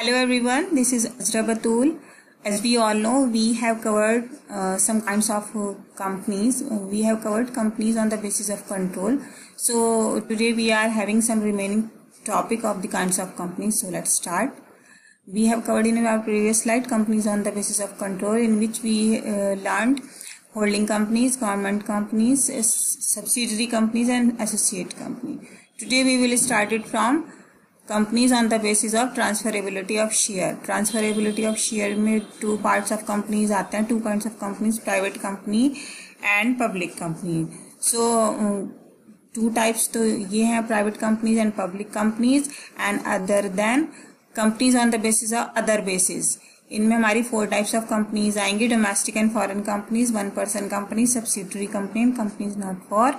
Hello everyone, this is Azra Batul. As we all know, we have covered some kinds of companies. We have covered companies on the basis of control. So today we are having some remaining topic of the kinds of companies. So let's start. We have covered in our previous slide companies on the basis of control, in which we learned holding companies, government companies, subsidiary companies and associate company. Today we will start it from companies on the basis of transferability of share. Transferability of share में two parts of companies आते हैं, two kinds of companies, private company and public company. So two types तो ये हैं, private companies and public companies. And other than companies on the basis of other basis. इनमें हमारी 4 types of companies आएंगी: domestic and foreign companies, 1 person company, subsidiary company and companies not for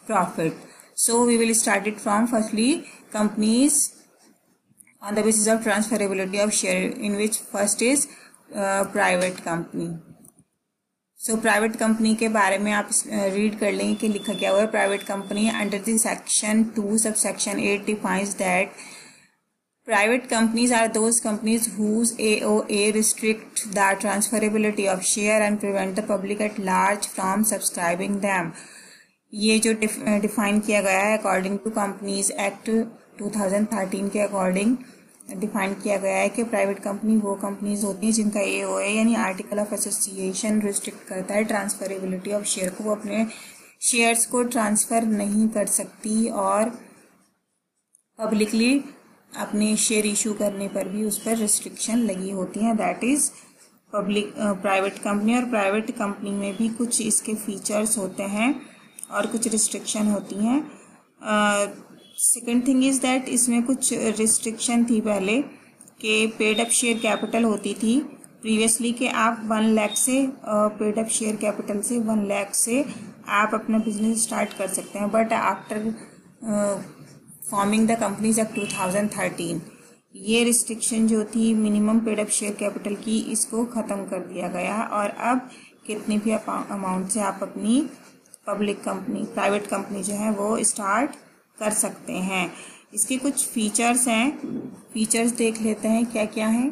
profit. So we will start it from firstly companies on the basis of transferability of share, in which first is private company. So private company के बारे में आप read कर लेंगे कि लिखा क्या हुआ है. Private company under the section 2 subsection 8 defines that private companies are those companies whose AOA restrict the transferability of share and prevent the public at large from subscribing them. ये जो डिफाइन किया गया है अकॉर्डिंग टू कंपनीज एक्ट 2013 के according define किया गया है कि प्राइवेट कंपनी वो कंपनीज होती हैं जिनका एओए यानी आर्टिकल ऑफ एसोसिएशन रिस्ट्रिक्ट करता है ट्रांसफरेबिलिटी ऑफ शेयर को. वो अपने शेयर्स को ट्रांसफ़र नहीं कर सकती और पब्लिकली अपने शेयर इशू करने पर भी उस पर रिस्ट्रिक्शन लगी होती हैं. That is public private company. और प्राइवेट कंपनी में भी कुछ इसके फीचर्स होते हैं और कुछ रिस्ट्रिक्शन होती हैं. सेकेंड थिंग इज़ दैट इसमें कुछ रिस्ट्रिक्शन थी पहले कि पेड अप शेयर कैपिटल होती थी प्रीवियसली कि आप 1 लाख से पेड अप शेयर कैपिटल से 1 लाख से आप अपना बिजनेस स्टार्ट कर सकते हैं. But after forming the companies act 2013 ये रिस्ट्रिक्शन जो थी minimum paid up share capital की, इसको ख़त्म कर दिया गया और अब कितनी भी अमाउंट से आप अपनी पब्लिक कंपनी प्राइवेट कंपनी जो है वो स्टार्ट कर सकते हैं. इसके कुछ फीचर्स हैं, फीचर्स देख लेते हैं क्या क्या हैं.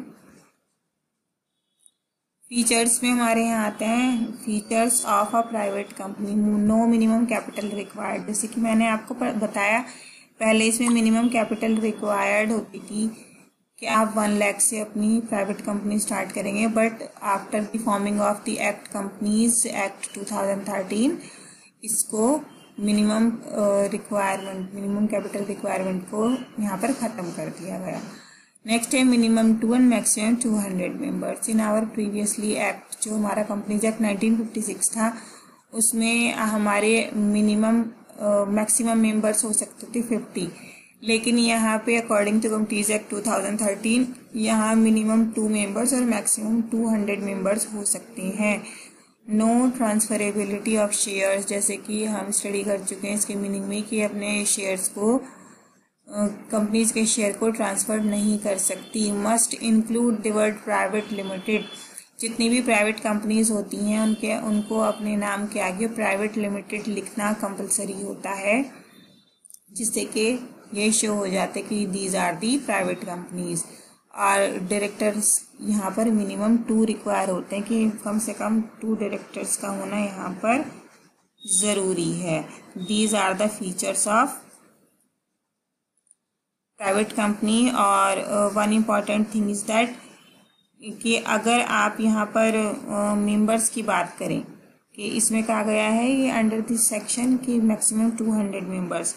फीचर्स में हमारे यहाँ आते हैं features of a private company. No minimum capital required. जैसे कि मैंने आपको बताया पहले, इसमें मिनिमम कैपिटल रिक्वायर्ड होती थी कि आप 1 लाख से अपनी प्राइवेट कंपनी स्टार्ट करेंगे. But after the forming of the act companies act 2013 इसको मिनिमम कैपिटल रिक्वायरमेंट को यहाँ पर ख़त्म कर दिया गया. नेक्स्ट है minimum 2 and maximum 200 members. In our previously act जो हमारा कंपनीज एक्ट 1956 था उसमें हमारे मिनिमम मैक्सिमम मेंबर्स हो सकते थे 50. लेकिन यहाँ पे अकॉर्डिंग टू कंपनीज एक्ट 2013 यहाँ मिनिमम 2 मेंबर्स और मैक्सिमम 200 मेंबर्स हो सकते हैं. No transferability of shares. जैसे कि हम स्टडी कर चुके हैं इसके मीनिंग में कि अपने शेयर्स को कंपनीज के शेयर को ट्रांसफ़र नहीं कर सकती. Must include the word private limited. जितनी भी प्राइवेट कंपनीज होती हैं उनको अपने नाम के आगे प्राइवेट लिमिटेड लिखना कंपलसरी होता है, जिससे कि ये शो हो जाते कि these are the private companies. और डायरेक्टर्स यहाँ पर मिनिमम 2 रिक्वायर होते हैं कि कम से कम 2 डायरेक्टर्स का होना यहाँ पर ज़रूरी है. These are the features of private company. और one important thing is that कि अगर आप यहाँ पर मेंबर्स की बात करें कि इसमें कहा गया है ये अंडर दिस सेक्शन कि मैक्सिमम 200 मेंबर्स,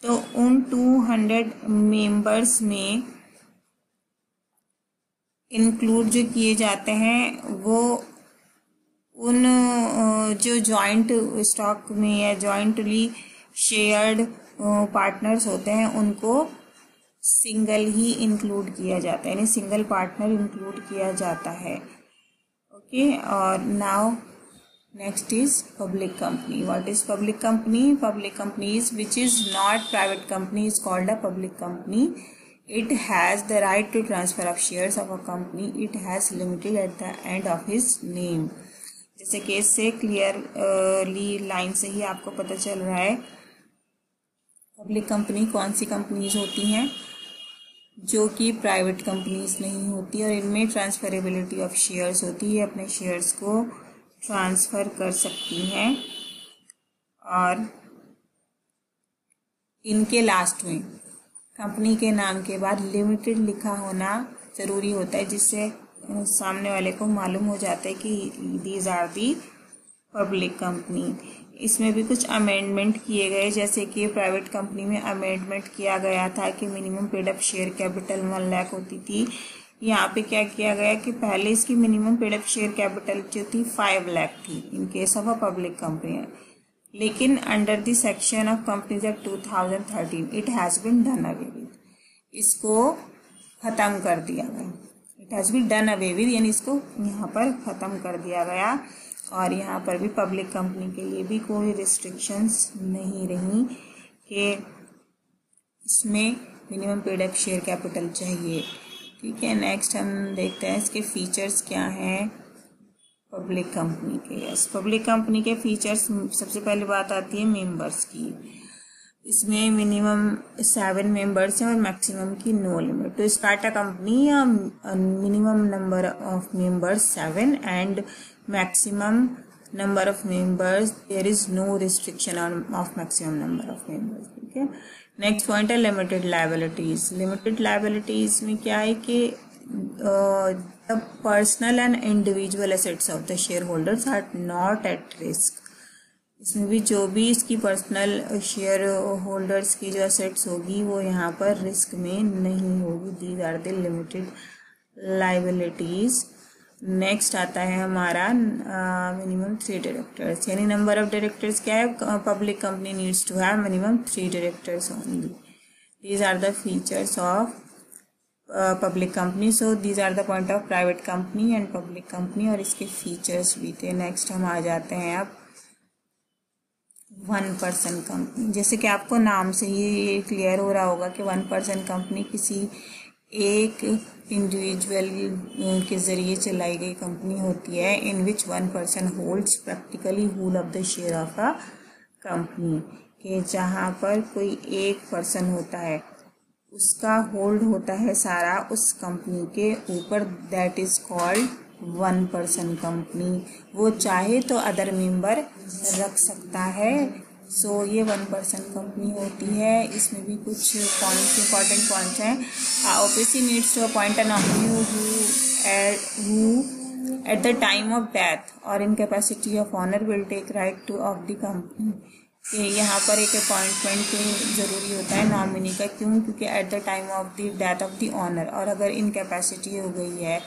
तो उन 200 मेंबर्स में इंक्लूड जो किए जाते हैं वो उन जो जॉइंट स्टॉक में या जॉइंटली शेयर्ड पार्टनर्स होते हैं उनको सिंगल ही इंक्लूड किया जाता है, यानी सिंगल पार्टनर इंक्लूड किया जाता है. ओके. और now next is public company. What is public company? Public company is which is not private company is called a public company. It has the right to transfer of shares of a company it has limited at the end of his name. जैसे कि इससे clearly line से ही आपको पता चल रहा है public company कौन सी कंपनीज होती हैं. जो कि प्राइवेट कंपनीज नहीं होती, और इनमें ट्रांसफरेबिलिटी ऑफ शेयर्स होती है, अपने शेयर्स को ट्रांसफ़र कर सकती हैं। और इनके लास्ट में कंपनी के नाम के बाद लिमिटेड लिखा होना ज़रूरी होता है, जिससे सामने वाले को मालूम हो जाता है कि these are the public company. इसमें भी कुछ अमेंडमेंट किए गए, जैसे कि प्राइवेट कंपनी में अमेंडमेंट किया गया था कि minimum paid up share capital 1 lakh होती थी। यहाँ पे क्या किया गया कि पहले इसकी minimum paid up share capital जो थी 5 लाख थी in case of a public company, लेकिन under the section of companies act 2013 it has been done away with, इसको ख़त्म कर दिया गया। It has been done away with यानी इसको यहाँ पर ख़त्म कर दिया गया, और यहाँ पर भी पब्लिक कंपनी के लिए भी कोई रिस्ट्रिक्शंस नहीं रही कि इसमें minimum paid up share capital चाहिए। ठीक है, नेक्स्ट हम देखते हैं इसके फीचर्स क्या हैं पब्लिक कंपनी के। यस, पब्लिक कंपनी के फीचर्स, सबसे पहले बात आती है मेंबर्स की। इसमें मिनिमम 7 मेंबर्स हैं और मैक्सिमम की नो लिमिट। तो स्टार्ट अ कंपनी या minimum number of members 7 and maximum number of members there is no restriction of maximum number of members. ठीक है, नेक्स्ट पॉइंट है लिमिटेड लायबिलिटीज। लिमिटेड लायबिलिटीज में क्या है कि the personal and individual assets of the share holders are not at risk. इसमें भी जो भी इसकी पर्सनल शेयर होल्डर्स की जो एसेट्स होगी वो यहाँ पर रिस्क में नहीं होगी। These are the limited liabilities. Next आता है हमारा मिनिमम 3 डायरेक्टर्स, यानी नंबर ऑफ डायरेक्टर्स क्या है, public company needs to have minimum 3 directors only. These are the features of public company. So these are the point of private company and public company, और इसके features भी थे। Next हम आ जाते हैं अब 1 पर्सन कंपनी। जैसे कि आपको नाम से ही क्लियर हो रहा होगा कि 1 पर्सन कंपनी किसी एक इंडिविजुअल के ज़रिए चलाई गई कंपनी होती है, in which 1 person holds practically whole of the share of a company, कि जहाँ पर कोई एक पर्सन होता है उसका होल्ड होता है सारा उस कंपनी के ऊपर, that is called 1 person company. वो चाहे तो अदर मेंबर रख सकता है। सो ये 1 पर्सन कंपनी होती है। इसमें भी कुछ पॉइंट्स, इंपॉर्टेंट पॉइंट्स हैं। OBC needs to appoint a nominee who at the time of death और in capacity of owner will take right to of the company. कि यहाँ पर एक अपॉइंटमेंट ज़रूरी होता है नॉमिनी का। क्यों? क्योंकि at the time of the death of the owner, और अगर इनकैपेसिटी हो गई है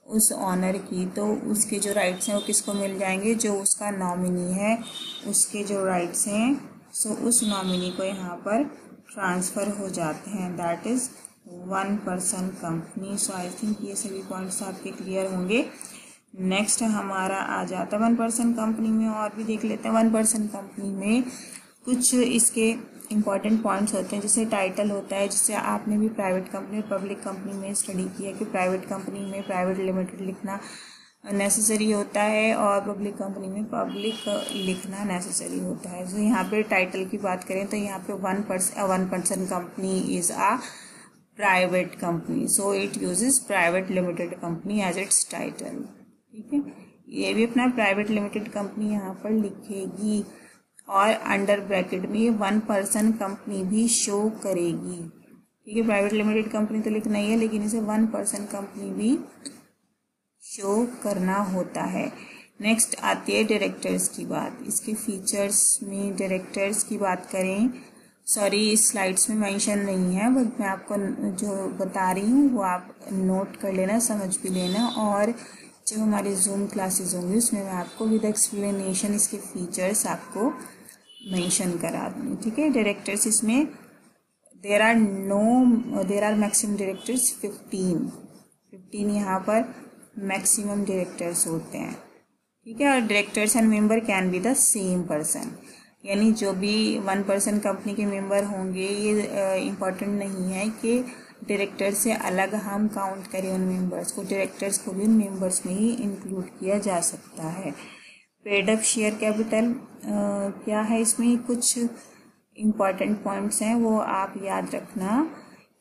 उस ऑनर की, तो उसके जो राइट्स हैं वो किसको मिल जाएंगे, जो उसका नॉमिनी है उसके जो राइट्स हैं सो उस नॉमिनी को यहाँ पर ट्रांसफ़र हो जाते हैं। That is 1 person company. So I think ये सभी पॉइंट्स आपके क्लियर होंगे। नेक्स्ट हमारा आ जाता है 1 पर्सन कंपनी में, और भी देख लेते हैं। 1 पर्सन कंपनी में कुछ इसके इम्पॉर्टेंट पॉइंट्स होते हैं, जैसे टाइटल होता है, जिससे आपने भी प्राइवेट कंपनी और पब्लिक कंपनी में स्टडी किया कि प्राइवेट कंपनी में प्राइवेट लिमिटेड लिखना नेसेसरी होता है और पब्लिक कंपनी में पब्लिक लिखना नेसेसरी होता है। तो यहाँ पे टाइटल की बात करें तो यहाँ पे 1 person company is a private company, so it uses private limited company as its title. ठीक है, ये भी अपना प्राइवेट लिमिटेड कंपनी यहाँ पर लिखेगी, और अंडर ब्रैकेट में ये 1 पर्सन कंपनी भी शो करेगी। ठीक है, प्राइवेट लिमिटेड कंपनी तो लिखना ही है, लेकिन इसे 1 पर्सन कंपनी भी शो करना होता है। नेक्स्ट आती है डायरेक्टर्स की बात। इसके फीचर्स में डायरेक्टर्स की बात करें, सॉरी इस स्लाइड्स में मेंशन नहीं है, बट मैं आपको जो बता रही हूँ वो आप नोट कर लेना, समझ भी लेना, और जब हमारी जूम क्लासेस होंगी उसमें मैं आपको विद एक्सप्लेनेशन इसके फीचर्स आपको मेंशन करा दूँगी। ठीक है, डायरेक्टर्स इसमें देर आर मैक्सिमम डायरेक्टर्स 15 यहाँ पर मैक्सिमम डायरेक्टर्स होते हैं। ठीक है, और directors and member can be the same person, यानी जो भी 1 पर्सन कंपनी के मेंबर होंगे, ये इम्पॉर्टेंट नहीं है कि डायरेक्टर से अलग हम काउंट करें उन मेंबर्स को, डायरेक्टर्स को भी उन मेंबर्स में ही इंक्लूड किया जा सकता है। पेड अप शेयर कैपिटल क्या है, इसमें कुछ इम्पॉर्टेंट पॉइंट्स हैं वो आप याद रखना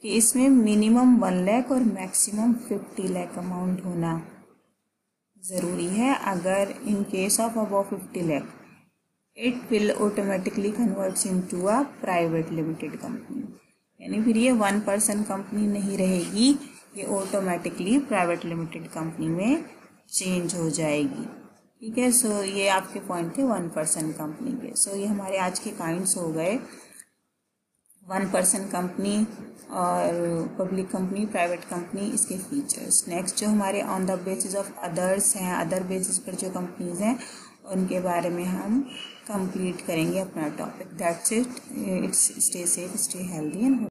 कि इसमें मिनिमम 1 लाख और मैक्सिमम 50 लाख अमाउंट होना ज़रूरी है. अगर इन case of above 50 lakh it will automatically converts into a private limited company. यानी फिर ये 1 पर्सन कंपनी नहीं रहेगी, ये ऑटोमेटिकली प्राइवेट लिमिटेड कंपनी में चेंज हो जाएगी. ठीक है. सो ये आपके पॉइंट थे 1 पर्सन कंपनी के. सो ये हमारे आज के काइंड्स हो गए 1 पर्सन कंपनी और पब्लिक कंपनी, प्राइवेट कंपनी, इसके फीचर्स. नेक्स्ट जो हमारे on the basis of others हैं, अदर बेसिस पर जो कंपनीज हैं उनके बारे में हम कंप्लीट करेंगे अपना topic. That's it. It's stay safe, stay healthy and